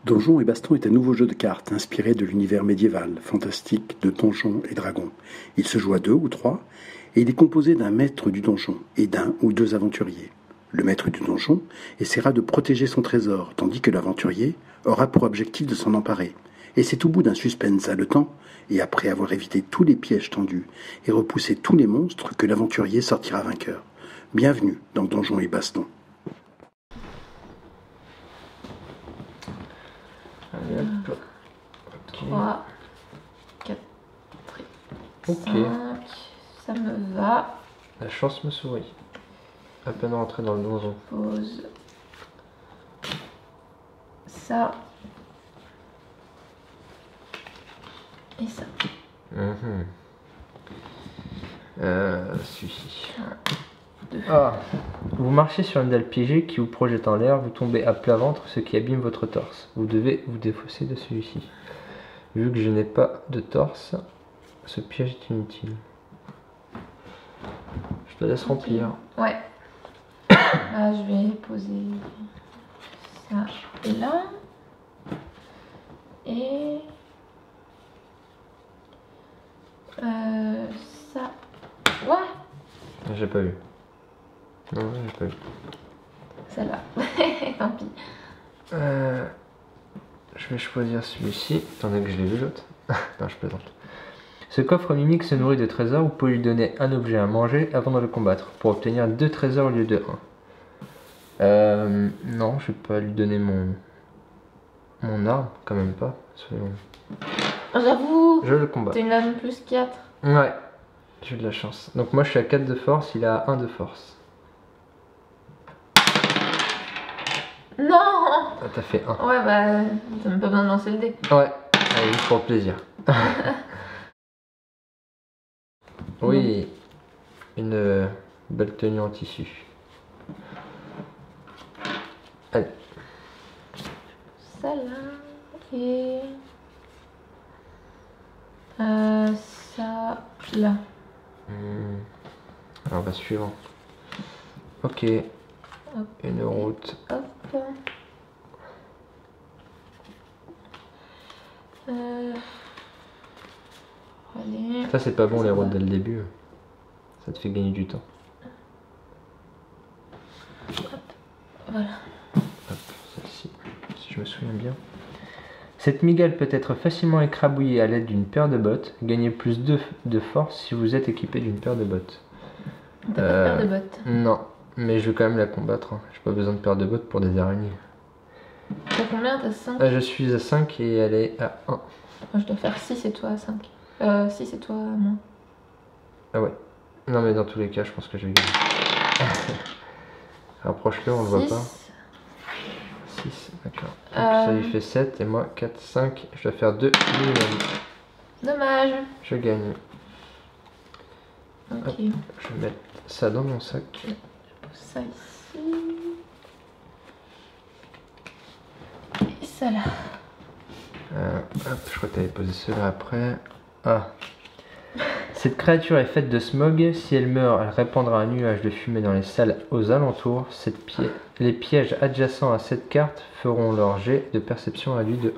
Donjons et Bastons est un nouveau jeu de cartes inspiré de l'univers médiéval, fantastique de Donjons et Dragons. Il se joue à 2 ou 3 et il est composé d'un maître du donjon et d'un ou deux aventuriers. Le maître du donjon essaiera de protéger son trésor, tandis que l'aventurier aura pour objectif de s'en emparer. Et c'est au bout d'un suspense haletant, et après avoir évité tous les pièges tendus et repoussé tous les monstres, que l'aventurier sortira vainqueur. Bienvenue dans Donjons et Bastons. Allez, hop. 3, 4, Ok. 5, ça me va. La chance me sourit. À peine rentré dans le donjon. Pose ça et ça. Celui-ci. 1, 2. Ah. Vous marchez sur une dalle piégée qui vous projette en l'air, vous tombez à plat ventre, ce qui abîme votre torse. Vous devez vous défausser de celui-ci. Vu que je n'ai pas de torse, ce piège est inutile. Je te laisse remplir. Ouais. Là, je vais poser ça là. Et ça. Ouais. J'ai pas vu. Non, j'ai pas vu. Celle-là. Tant pis. Je vais choisir celui-ci, étant donné que je l'ai vu l'autre. Non, je plaisante. Ce coffre mimique se nourrit de trésors, vous pouvez lui donner un objet à manger avant de le combattre, pour obtenir 2 trésors au lieu de 1. Non, je vais pas lui donner mon arme, quand même pas. Soyons... J'avoue. Je le combat. T'as une lame plus 4. Ouais, j'ai de la chance. Donc moi je suis à 4 de force, il a 1 de force. Non. Ah, t'as fait 1. Ouais, bah, t'as même pas besoin de lancer le dé. Ouais, allez, juste pour le plaisir. Oui, une belle tenue en tissu. Allez. Ça là. Et ça là. Alors, bah, suivant. Ok, Hop. une route. Hop. Allez. Ça, c'est pas bon les routes dès le début. Ça te fait gagner du temps. Voilà. Hop, celle-ci, si je me souviens bien. Cette migale peut être facilement écrabouillée à l'aide d'une paire de bottes. Gagnez plus 2 de force si vous êtes équipé d'une paire de bottes. T'as pas de paire de bottes. Non, mais je vais quand même la combattre. Hein. J'ai pas besoin de paire de bottes pour des araignées. T'as combien? T'as 5? Je suis à 5 et elle est à 1. Moi, je dois faire 6 et toi à 5. 6 et toi à moins. Ah ouais. Non mais dans tous les cas, je pense que je vais gagner. Rapproche-le, on le voit pas. 6, d'accord. Ça lui fait 7 et moi 4, 5. Je dois faire 2 minimum. Dommage. Je gagne. Ok. Hop, je vais mettre ça dans mon sac. Je pose ça ici. Et ça là. Hop, je crois que tu avais posé cela après. Ah. Cette créature est faite de smog. Si elle meurt, elle répandra un nuage de fumée dans les salles aux alentours. Les pièges adjacents à cette carte feront leur jet de perception à lui de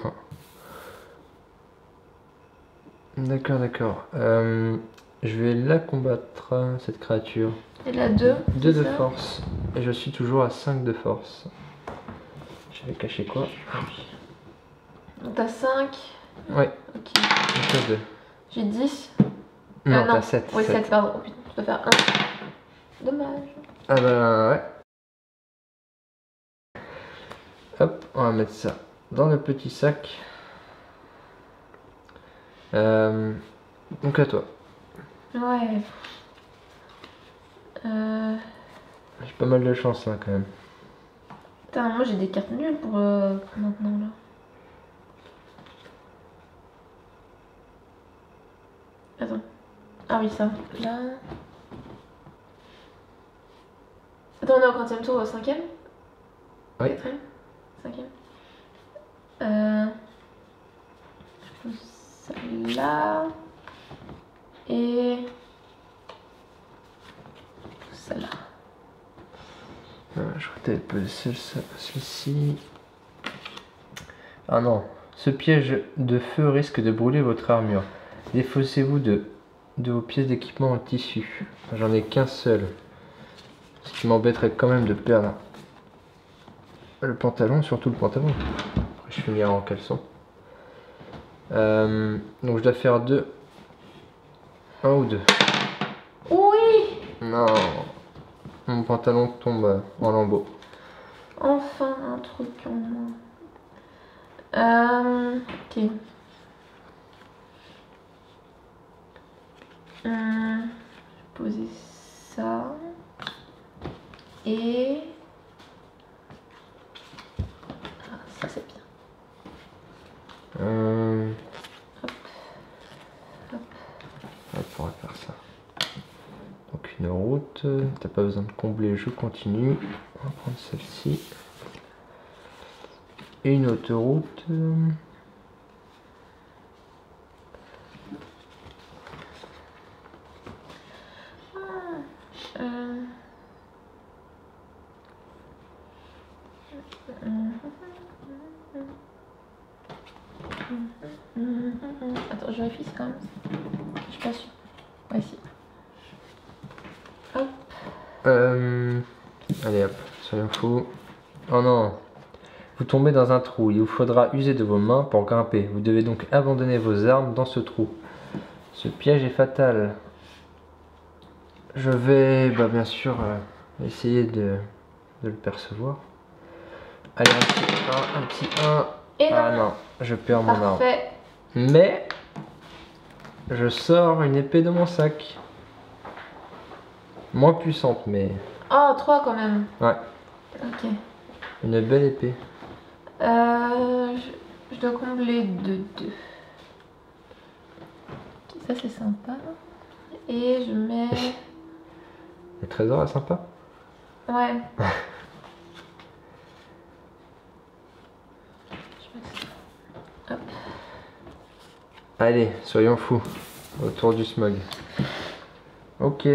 1. D'accord, d'accord. Je vais la combattre, cette créature. Et là 2. 2 de force. Et je suis toujours à 5 de force. J'avais caché quoi? Ah oui. Donc t'as 5. Ouais. Ok. Donc 2. J'ai 10. Non, non. t'as 7. Oui, 7, pardon. Oh, putain, tu peux faire 1. Dommage. Ah bah ouais. Hop, on va mettre ça dans le petit sac. Donc à toi. Ouais. J'ai pas mal de chance là quand même. Putain, moi j'ai des cartes nulles pour maintenant là. Attends. Ah oui, ça. Là. Attends, on est au 40e tour, au 5e? Oui. 4e? 5e? Je pose ça là. Et ça là. Je crois que t'avais posé celle-ci. Ah non. Ce piège de feu risque de brûler votre armure. Défaussez-vous de vos pièces d'équipement en tissu. J'en ai qu'un seul. Ce qui m'embêterait quand même de perdre le pantalon, surtout le pantalon. Après, je finirai en caleçon. Donc je dois faire 2. 1 ou 2. Oui! Non. Mon pantalon tombe en lambeaux. Enfin un truc en moins. Ok. Je vais poser ça. Et... Ah, ça c'est bien. Hop. On pourra faire ça. Donc une route, t'as pas besoin de combler, je continue. On va prendre celle-ci. Et une autoroute. Attends, je vérifie quand même. Je suis pas sûre. Ouais, si. Hop. Allez hop, soyons fous. Oh non. Vous tombez dans un trou. Il vous faudra user de vos mains pour grimper. Vous devez donc abandonner vos armes dans ce trou. Ce piège est fatal. Je vais, bien sûr, essayer de le percevoir. Allez, un petit 1. Et Ah non. non, je perds mon arme. Parfait. Mais, je sors une épée de mon sac. Moins puissante, mais... Oh, 3 quand même. Ouais, Ok. une belle épée. Je dois combler de 2. Ça c'est sympa. Et je mets... Le trésor est sympa. Ouais. Je mets ça. Hop. Allez, soyons fous. Autour du smog. Ok.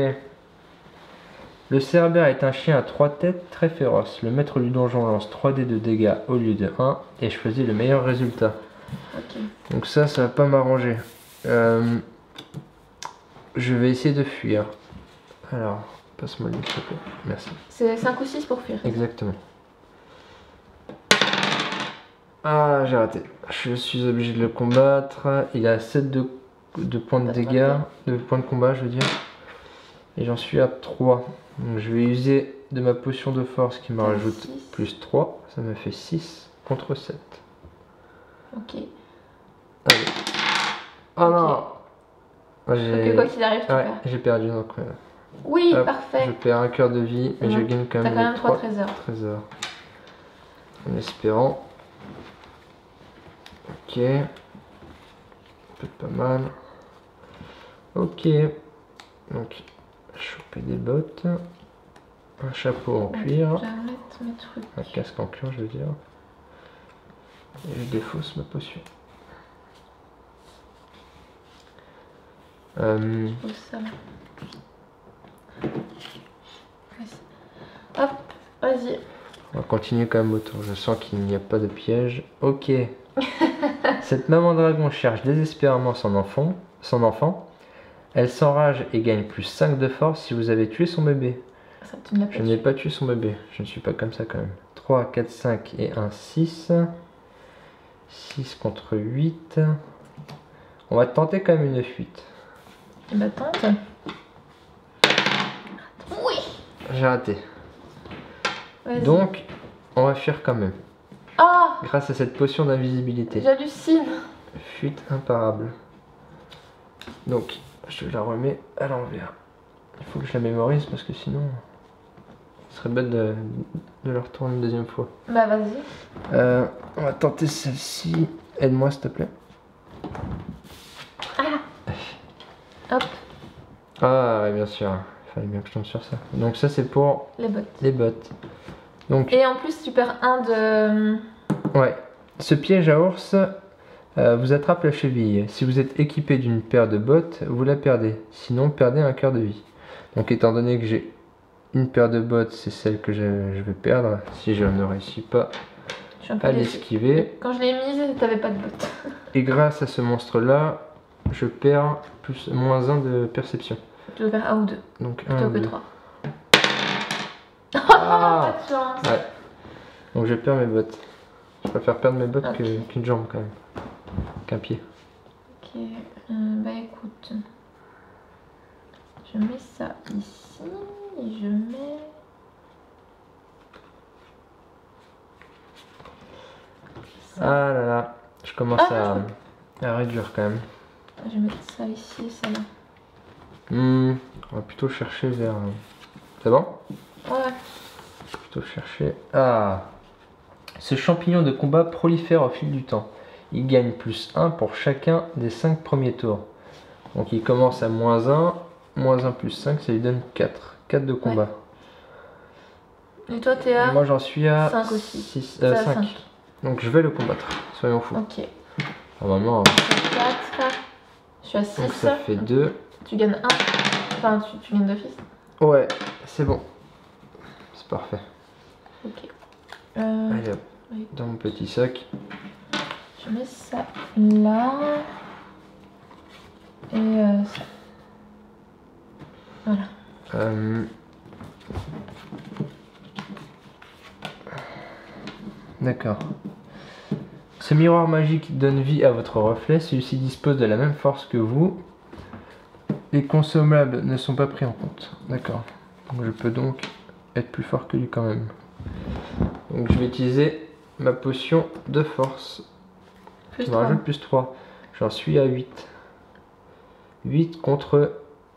Le cerbère est un chien à 3 têtes très féroce. Le maître du donjon lance 3 dés de dégâts au lieu de 1 et choisit le meilleur résultat. Ok. Donc ça va pas m'arranger. Je vais essayer de fuir. Alors, passe-moi le s'il te plaît. Merci. C'est 5 ou 6 pour fuir. Exactement. Ah, j'ai raté. Je suis obligé de le combattre. Il a 7 de points de dégâts, de points de combat, je veux dire. Et j'en suis à 3. Donc je vais user de ma potion de force qui me rajoute 6. plus 3. Ça me fait 6 contre 7. Ok. Allez. Oh Ok. non! Donc quoi qu'il arrive, tu Ouais, perds. j'ai perdu. Donc, Oui, hop, parfait. je perds un cœur de vie, mais je gagne quand T'as même, quand même les 3 trésors. trésors. En espérant. Ok. Peut-être pas mal. Ok. Donc, choper des bottes. Un chapeau en cuir. Je vais mettre mes trucs. Un casque en cuir, je veux dire. Et je défausse ma potion. Pose ça là. Hop, vas-y. On va continuer quand même autour. Je sens qu'il n'y a pas de piège. Ok. Cette maman dragon cherche désespérément son enfant. Elle s'enrage et gagne plus 5 de force si vous avez tué son bébé. Ça, tu ne l'as pas Je n'ai pas tué son bébé. Je ne suis pas comme ça quand même. 3, 4, 5 et 1, 6. 6 contre 8. On va tenter quand même une fuite. Et bah tente. Oui. J'ai raté. Vas-y. Donc, on va fuir quand même. Ah, Grâce à cette potion d'invisibilité. j'hallucine. Fuite imparable. Donc, je la remets à l'envers. Il faut que je la mémorise parce que sinon, ce serait bête de la retourner une deuxième fois. Bah vas-y. On va tenter celle-ci. Aide-moi s'il te plaît. Hop, Ah ouais, bien sûr. Il fallait bien que je tombe sur ça. Donc ça c'est pour les bottes. les bottes. Donc, Et en plus, tu perds un de... ouais. Ce piège à ours vous attrape la cheville. Si vous êtes équipé d'une paire de bottes, vous la perdez. Sinon, perdez un cœur de vie. Donc étant donné que j'ai une paire de bottes, c'est celle que je vais perdre. Si je ne réussis pas Je suis un peu à déçue. l'esquiver. Quand je l'ai mise, t'avais pas de botte. Et grâce à ce monstre-là, je perds -1 de perception. Tu dois faire 1 ou 2 Donc plutôt 1, que 2. 3. Ah Pas de chance. ouais. Donc je perds mes bottes. Je préfère perdre mes bottes Ok. qu'une jambe quand même. Qu'un pied. Ok, bah écoute, je mets ça ici et je mets ça. Ah là là. Je commence à réduire quand même. Je vais mettre ça ici et ça là. On va plutôt chercher vers... C'est bon? Ouais, Plutôt chercher... Ah. Ce champignon de combat prolifère au fil du temps. Il gagne +1 pour chacun des 5 premiers tours. Donc il commence à -1, -1 + 5, ça lui donne 4. 4 de combat. et toi t'es à Moi j'en suis à 5 aussi. 6, T'es à 5. 5. Donc je vais le combattre, soyons fous. Ok, Normalement, 4, je suis à 6. donc ça fait 2. Tu gagnes 1, enfin tu gagnes d'office. Ouais, c'est bon. C'est parfait. Ok. Allez hop, oui. dans mon petit sac. Je mets ça là. Et ça. Voilà. D'accord. Ce miroir magique donne vie à votre reflet. Celui-ci dispose de la même force que vous. Les consommables ne sont pas pris en compte. D'accord. Donc je peux donc être plus fort que lui quand même. Donc je vais utiliser ma potion de force. Plus Je me 3. rajoute +3. J'en suis à 8. 8 contre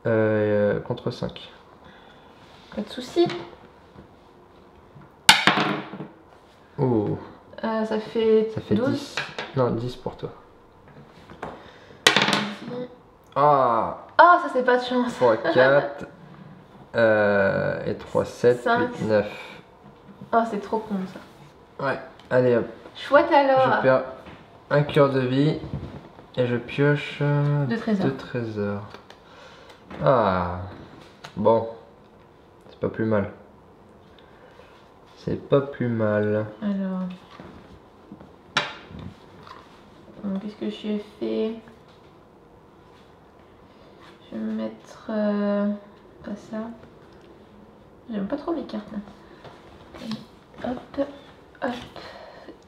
5. Pas de soucis. Oh, Ça fait 12. 10. Non, 10 pour toi. Ici. Ah, Ah, ça c'est pas de chance. 3, 4. Et 3, 7, 5. 8, 9. Oh, c'est trop con ça. Ouais, allez hop. Chouette alors. Je perds un cœur de vie. Et je pioche 2 trésors. 2 trésors. Ah, bon. C'est pas plus mal. C'est pas plus mal. Alors. Donc, qu'est-ce que j'ai fait? Je vais mettre. Pas ça. J'aime pas trop mes cartes. Là. Hop, hop.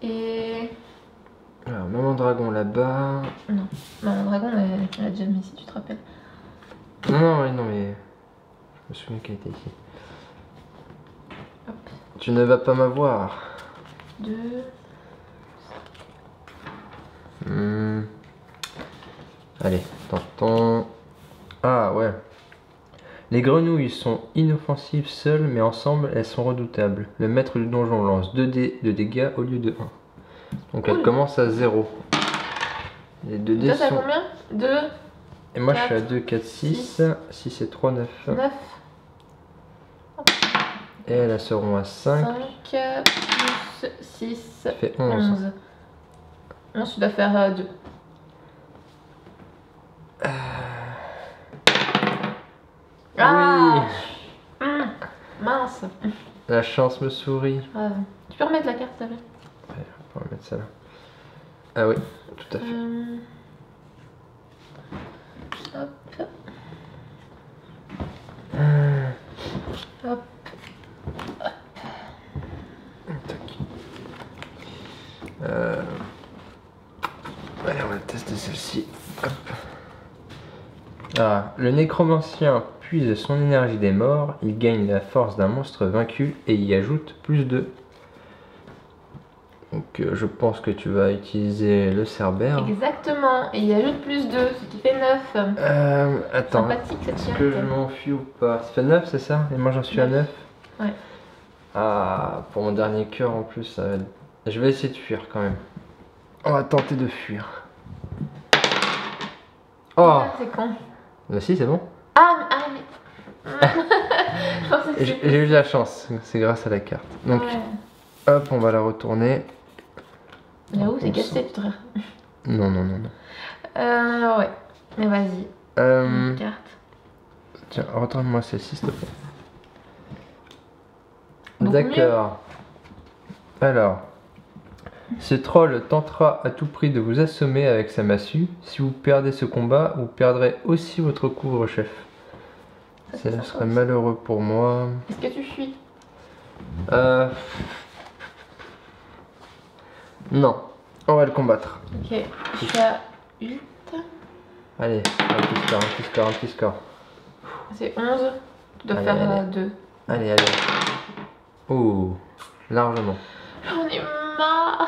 Et. Alors, maman dragon là-bas. Non, Maman Dragon, elle a déjà mis si tu te rappelles. Non, non, mais. Je me souviens qu'elle était ici. Hop. Tu ne vas pas m'avoir. 2. Allez, tentons. Ah ouais. Les grenouilles sont inoffensives seules, mais ensemble elles sont redoutables. Le maître du donjon lance 2 dés de dégâts au lieu de 1. Donc elle Cool. commence à 0. Les 2 dés Toi, t'as sont... combien? 2, Et moi je suis à 4, 2, 4, 6. 6 et 3, 9. 9, Et elles seront à 5. 5, plus 6, Ça fait 11. 11. 11, tu dois faire 2. Ah mince. La chance me sourit. Grave. Tu peux remettre la carte, s'il te plaît? Ouais, on va mettre ça là. Ah oui, tout à fait. Hop. Hop. Tac. Allez, on va tester celle-ci. Hop. Ah, le nécromancien puise son énergie des morts, il gagne la force d'un monstre vaincu et y ajoute +2. Donc je pense que tu vas utiliser le cerbère. Exactement. Et il ajoute plus 2, ce qui fait 9. Attends, Sympathique cette est-ce carte. que je m'enfuis ou pas? Ça fait 9, c'est ça? Et moi j'en suis à 9. Ouais. Ah, pour mon dernier cœur en plus, ça va être... Je vais essayer de fuir quand même. On va tenter de fuir. Oh, Ah, c'est con. bah si, c'est bon. Mais... Je pensais que c'était... J'ai eu de la chance, c'est grâce à la carte. Donc, Ouais. hop, on va la retourner. Là-haut, c'est cassé, putain. Non, non, non, non. Ouais. Mais vas-y. Une carte. Tiens, retourne-moi celle-ci, s'il te plaît. Beaucoup D'accord. Alors, Ce troll tentera à tout prix de vous assommer avec sa massue. Si vous perdez ce combat, vous perdrez aussi votre couvre-chef. Ça Ce serait malheureux pour moi. Est-ce que tu fuis? Non, on va le combattre. Ok, je suis à 8. Allez, un petit score, un petit score, un petit score. C'est 11. Tu dois Allez, faire allez. 2. Allez, allez. Oh, largement. J'en ai marre.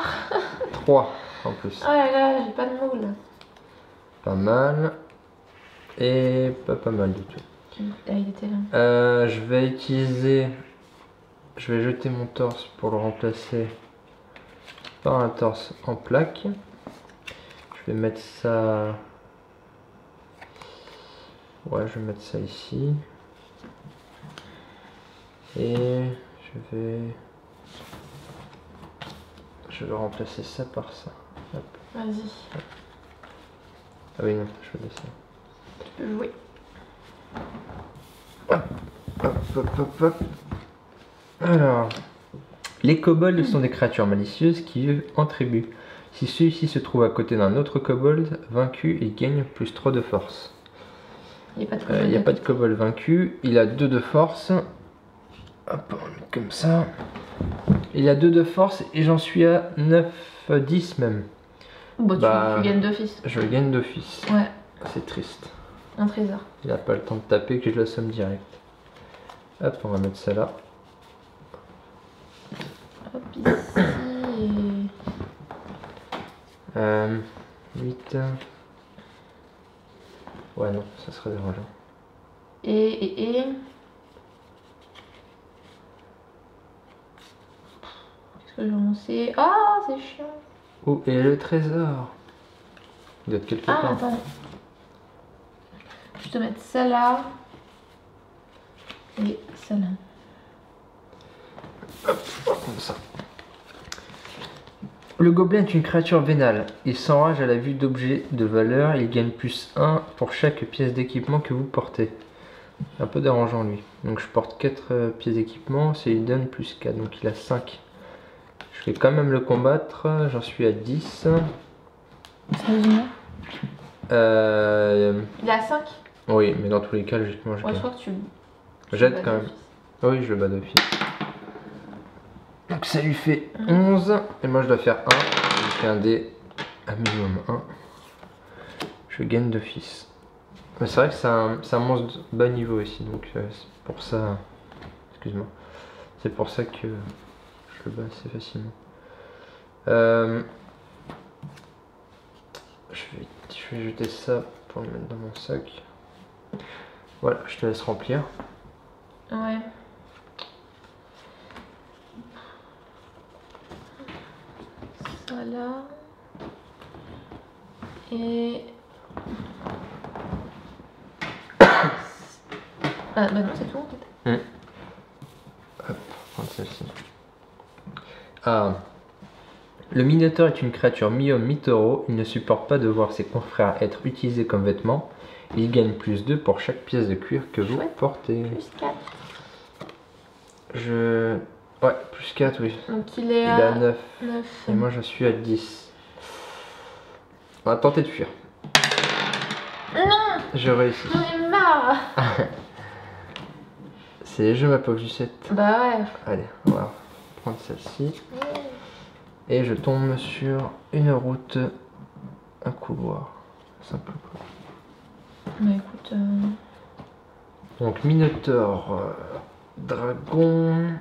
3 en plus. Oh là là, j'ai pas de moule. Pas mal. Et pas mal du tout. Ah, il était là. Je vais utiliser... Je vais jeter mon torse pour le remplacer par un torse en plaque. Je vais mettre ça... Ouais, je vais mettre ça ici. Et je vais remplacer ça par ça. Hop. Vas-y, Ah oui, non, je vais laisser. tu peux jouer. Hop. Alors, les kobolds sont des créatures malicieuses qui vivent en tribu. Si celui-ci se trouve à côté d'un autre kobold vaincu, il gagne plus 3 de force. Il n'y a pas de Il kobold. n'y a pas de kobold vaincu, il a 2 de force. Hop, on va le mettre comme ça. Il a 2 de force et j'en suis à 9, 10 même. Bon, Bah, tu gagnes d'office. Je gagne d'office. Ouais, C'est triste. un trésor. Il n'a pas le temps de taper que je l'assomme direct. Hop, on va mettre ça là. Hop, ici. 8. Ouais, non, ça serait dérangeant. Et. Qu'est-ce que j'ai lancé? Ah, c'est chiant. Oh, et le trésor. Il doit être quelque Ah, part. attends. Je vais te mettre ça là. Et ça là. Comme ça. Le gobelin est une créature vénale. Il s'enrage à la vue d'objets de valeur. Il gagne plus 1 pour chaque pièce d'équipement que vous portez. Un peu dérangeant lui. Donc je porte 4 pièces d'équipement. C'est il donne plus 4. Donc il a 5. Je vais quand même le combattre. J'en suis à 10. Sérieusement? Il a 5? Oui, mais dans tous les cas, logiquement, je Ouais, je gagne. crois que tu. Jette quand même. Oui, je le bats d'office. Donc ça lui fait 11. Et moi je dois faire 1. Je fais un dé à minimum 1. Je gagne d'office. Mais c'est vrai que c'est un monstre de bas niveau ici. Donc c'est pour ça... Excuse-moi. C'est pour ça que je le bats assez facilement. Je vais jeter ça pour le mettre dans mon sac. Voilà, je te laisse remplir. Ouais. Ça là. Et. Ah, bah non, c'est tout en fait. Hop, prendre celle-ci. Ah. Le Minotaure est une créature mi-homme, mi-taureau. Il ne supporte pas de voir ses confrères être utilisés comme vêtements. Il gagne plus 2 pour chaque pièce de cuir que vous Chouette. portez. Plus 4. Ouais, plus 4, oui. Donc il est Il à a 9. 9. Et moi je suis à 10. On va tenter de fuir. Non, Je réussis. j'en ai marre. C'est les jeux Map of Lucette. Bah ouais. Allez, on va prendre celle-ci. Et je tombe sur une route, un couloir. Simple couloir. Bah écoute. Donc Minotaure, dragon.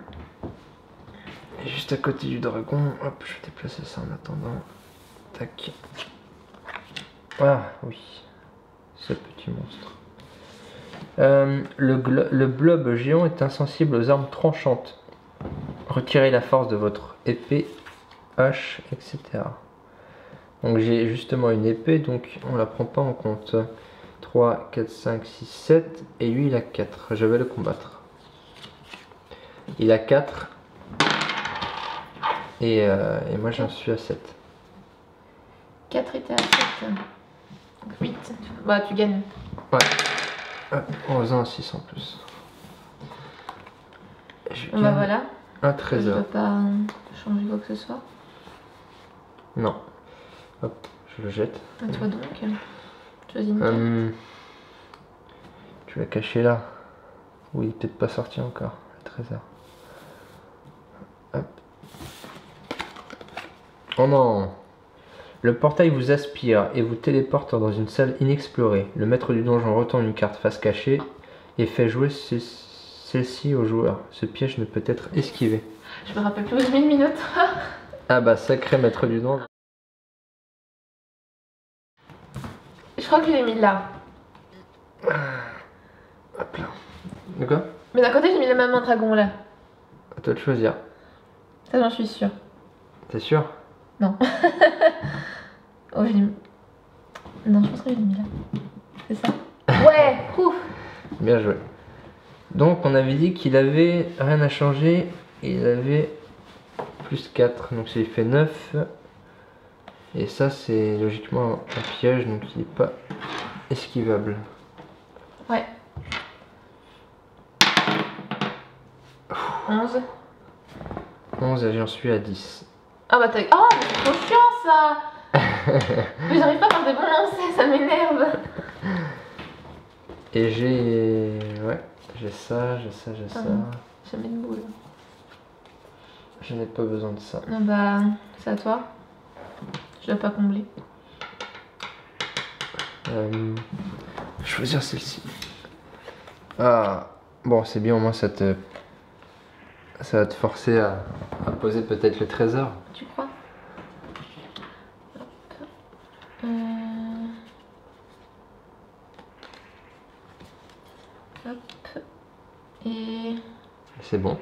Et juste à côté du dragon, hop, je vais déplacer ça en attendant. Tac. Ah oui, ce petit monstre. Le blob géant est insensible aux armes tranchantes. Retirez la force de votre épée, hache, etc. Donc j'ai justement une épée, donc on la prend pas en compte. 3, 4, 5, 6, 7. Et lui il a 4. Je vais le combattre. Il a 4. Et moi j'en suis à 7. 4 était à 7. Donc 8. Bah tu gagnes. Ouais. Hop, en faisant un 6 en plus. Et je Bah gagne voilà. un Je trésor. peux pas changer quoi que ce soit. Non. Hop, je le jette. À toi donc. Choisis une carte. Tu l'as caché là. Oui, il est peut-être pas sorti encore, le trésor. Hop. Oh non! Le portail vous aspire et vous téléporte dans une salle inexplorée. Le maître du donjon retourne une carte face cachée et fait jouer celle-ci au joueur. Ce piège ne peut être esquivé. Je me rappelle plus où j'ai mis une minute. Ah bah sacré maître du donjon. Je crois que je l'ai mis là. Hop là. De quoi? Mais d'un côté, j'ai mis la maman dragon là. À toi de choisir. Ça, j'en suis sûre. T'es sûr? Non. Oh, je l'ai mis. Non, je pense que je l'ai mis là. C'est ça? Ouais! Ouf! Bien joué. Donc on avait dit qu'il avait rien à changer. Et il avait plus 4. Donc ça lui fait 9. Et ça c'est logiquement un piège. Donc il n'est pas esquivable. Ouais. 11. 11 et j'en suis à 10. Ah bah t'as... Oh, mais c'est trop chiant ça! Mais j'arrive pas à faire des bons lancers, ça m'énerve. Et j'ai... Ouais, j'ai ça, j'ai ça, j'ai ça. Jamais de boule. Je n'ai pas besoin de ça. Ah bah, c'est à toi. Je dois pas combler. Choisir celle-ci. Ah, bon, c'est bien, au moins ça va te forcer à poser peut-être le trésor. Tu crois? Hop. Et... C'est bon.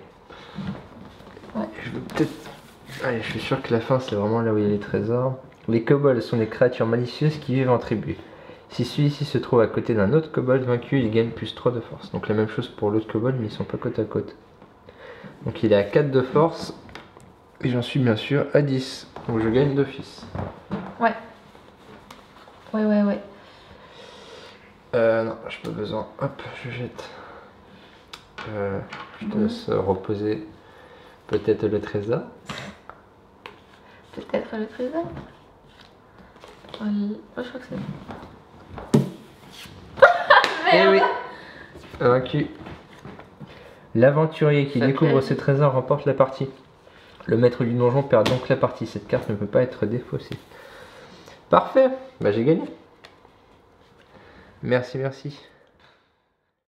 Ouais. Je veux peut-être... Allez, je suis sûr que la fin, c'est vraiment là où il y a les trésors. Les kobolds sont des créatures malicieuses qui vivent en tribu. Si celui-ci se trouve à côté d'un autre kobold vaincu, il gagne plus 3 de force. Donc la même chose pour l'autre kobold, mais ils sont pas côte à côte. Donc il est à 4 de force. Et j'en suis bien sûr à 10. Donc je gagne d'office. Ouais. Ouais. Non, j'ai pas besoin. Hop, je jette. Je te laisse reposer peut-être le trésor. Peut-être le trésor. Oui. Oh, je crois que c'est... Eh oui, vaincu. L'aventurier qui découvre ce trésor remporte la partie. Le maître du donjon perd donc la partie. Cette carte ne peut pas être défaussée. Parfait, bah j'ai gagné. Merci.